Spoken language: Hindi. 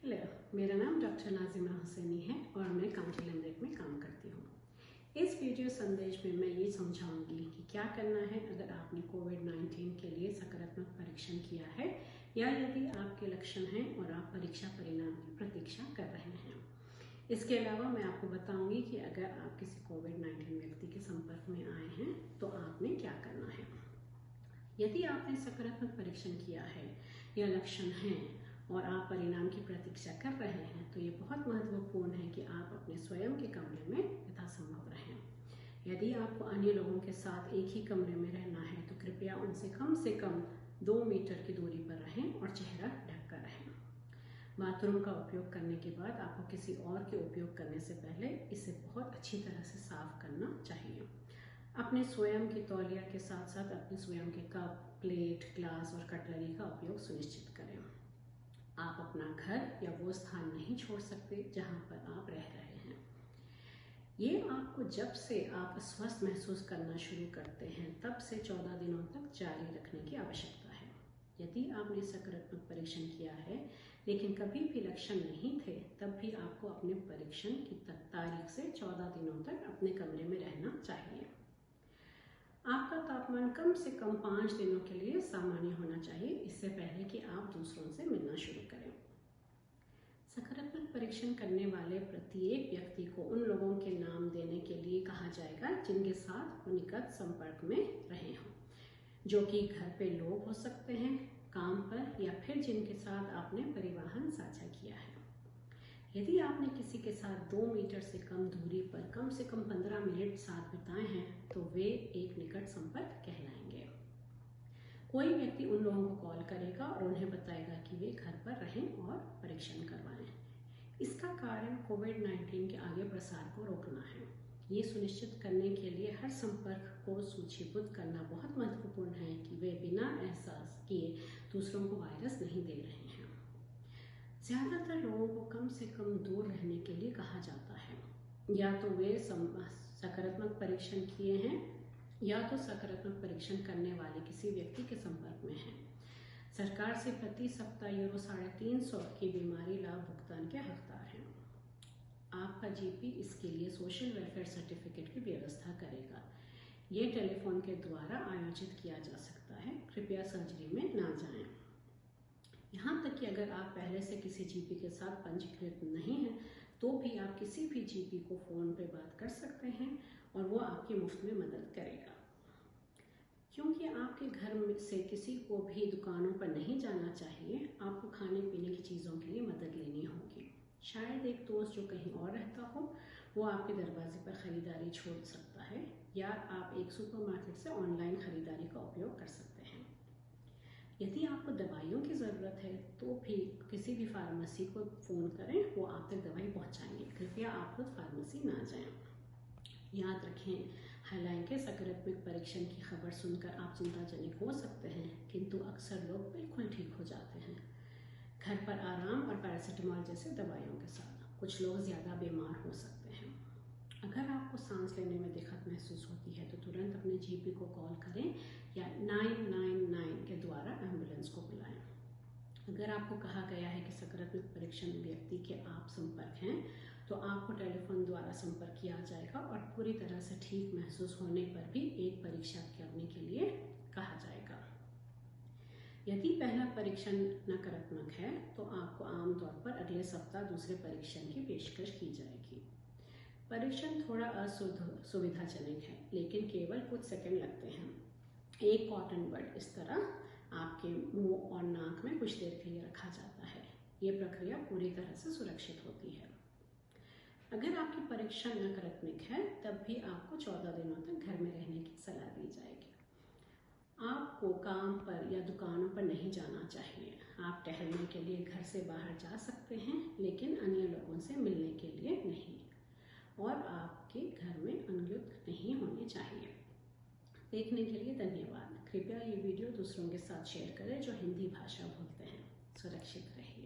हेलो, मेरा नाम डॉक्टर नाज़िमा हुसैनी है और मैं काउंटी लंदन में काम करती हूँ। इस वीडियो संदेश में मैं ये समझाऊंगी कि क्या करना है अगर आपने कोविड-19 के लिए सकारात्मक परीक्षण किया है या यदि आपके लक्षण हैं और आप परीक्षा परिणाम की प्रतीक्षा कर रहे हैं। इसके अलावा मैं आपको बताऊंगी कि अगर आप किसी कोविड-19 व्यक्ति के संपर्क में आए हैं तो आपने क्या करना है। यदि आपने सकारात्मक परीक्षण किया है या लक्षण हैं और आप परिणाम की प्रतीक्षा कर रहे हैं तो ये बहुत महत्वपूर्ण है कि आप अपने स्वयं के कमरे में यथासंभव रहें। यदि आपको अन्य लोगों के साथ एक ही कमरे में रहना है तो कृपया उनसे कम 2 मीटर की दूरी पर रहें और चेहरा ढककर रहें। बाथरूम का उपयोग करने के बाद आपको किसी और के उपयोग करने से पहले इसे बहुत अच्छी तरह से साफ करना चाहिए। अपने स्वयं के तौलिया के साथ साथ अपने स्वयं के कप, प्लेट, ग्लास और कटलरी का उपयोग सुनिश्चित करें। आप अपना घर या वो स्थान नहीं छोड़ सकते जहां पर आप रह रहे हैं। ये आपको जब से आप स्वस्थ महसूस करना शुरू करते हैं तब से 14 दिनों तक जारी रखने की आवश्यकता है। यदि आपने सकारात्मक परीक्षण किया है लेकिन कभी भी लक्षण नहीं थे तब भी आपको अपने परीक्षण की तारीख से 14 दिनों तक अपने कमरे में रहना चाहिए। आपका तापमान कम से कम 5 दिनों के लिए सामान्य होना चाहिए, इससे पहले कि आप दूसरों से मिलना शुरू करें। सकारात्मक परीक्षण करने वाले प्रत्येक व्यक्ति को उन लोगों के नाम देने के लिए कहा जाएगा जिनके साथ वो निकट संपर्क में रहे हों, जो कि घर पे लोग हो सकते हैं, काम पर या फिर जिनके साथ आपने परिवहन साझा किया है। यदि आपने किसी के साथ 2 मीटर से कम दूरी पर कम से कम 15 मिनट साथ बिताए हैं तो वे एक निकट संपर्क कहलाएंगे। कोई व्यक्ति उन लोगों को कॉल करेगा और उन्हें बताएगा कि वे घर पर रहें और परीक्षण करवाएं। इसका कारण कोविड-19 के आगे प्रसार को रोकना है। ये सुनिश्चित करने के लिए हर संपर्क को सूचीबद्ध करना बहुत महत्वपूर्ण है कि वे बिना एहसास किए दूसरों को वायरस नहीं दे रहे हैं। ज़्यादातर लोगों को कम से कम दूर रहने के लिए कहा जाता है, या तो वे सकारात्मक परीक्षण किए हैं या तो सकारात्मक परीक्षण करने वाले किसी व्यक्ति के संपर्क में हैं। सरकार से प्रति सप्ताह €350 की बीमारी लाभ भुगतान के हकदार हैं। आपका जीपी इसके लिए सोशल वेलफेयर सर्टिफिकेट की व्यवस्था करेगा। ये टेलीफोन के द्वारा आयोजित किया जा सकता है। कृपया सर्जरी में ना जाएं। यहाँ तक कि अगर आप पहले से किसी जीपी के साथ पंजीकृत नहीं हैं तो भी आप किसी भी जीपी को फ़ोन पे बात कर सकते हैं और वो आपकी मुफ्त में मदद करेगा। क्योंकि आपके घर से किसी को भी दुकानों पर नहीं जाना चाहिए, आपको खाने पीने की चीज़ों के लिए मदद लेनी होगी। शायद एक दोस्त जो कहीं और रहता हो वो आपके दरवाजे पर ख़रीदारी छोड़ सकता है, या आप एक सुपरमार्केट से ऑनलाइन ख़रीदारी का उपयोग कर सकते हैं। यदि आपको दवाइयों की ज़रूरत है तो भी किसी भी फार्मेसी को फ़ोन करें, वो आप तक दवाई पहुंचाएंगे। कृपया आप खुद फार्मेसी ना जाएं। याद रखें, हालांकि सकारात्मक परीक्षण की खबर सुनकर आप चिंताजनक हो सकते हैं, किंतु अक्सर लोग बिल्कुल ठीक हो जाते हैं घर पर आराम और पैरासीटामोल जैसे दवाइयों के साथ। कुछ लोग ज़्यादा बीमार हो सकते हैं। अगर आपको सांस लेने में दिक्कत महसूस होती है तो तुरंत अपने जीपी को कॉल करें या 999 के द्वारा एम्बुलेंस को बुलाएं। अगर आपको कहा गया है कि सकारात्मक परीक्षण व्यक्ति के आप संपर्क हैं तो आपको टेलीफोन द्वारा संपर्क किया जाएगा और पूरी तरह से ठीक महसूस होने पर भी एक परीक्षा करने के लिए कहा जाएगा। यदि पहला परीक्षण नकारात्मक है तो आपको आमतौर पर अगले सप्ताह दूसरे परीक्षण की पेशकश की जाएगी। परीक्षण थोड़ा असुविधाजनक है लेकिन केवल कुछ सेकंड लगते हैं। एक कॉटन बड इस तरह आपके मुंह और नाक में कुछ देर के लिए रखा जाता है। ये प्रक्रिया पूरी तरह से सुरक्षित होती है। अगर आपकी परीक्षण नकारात्मक है तब भी आपको 14 दिनों तक घर में रहने की सलाह दी जाएगी। आपको काम पर या दुकानों पर नहीं जाना चाहिए। आप टहलने के लिए घर से बाहर जा सकते हैं लेकिन अन्य लोगों से मिलने के लिए नहीं, और आपके घर में अनगिनत नहीं होने चाहिए। देखने के लिए धन्यवाद। कृपया ये वीडियो दूसरों के साथ शेयर करें जो हिंदी भाषा बोलते हैं। सुरक्षित रहिए।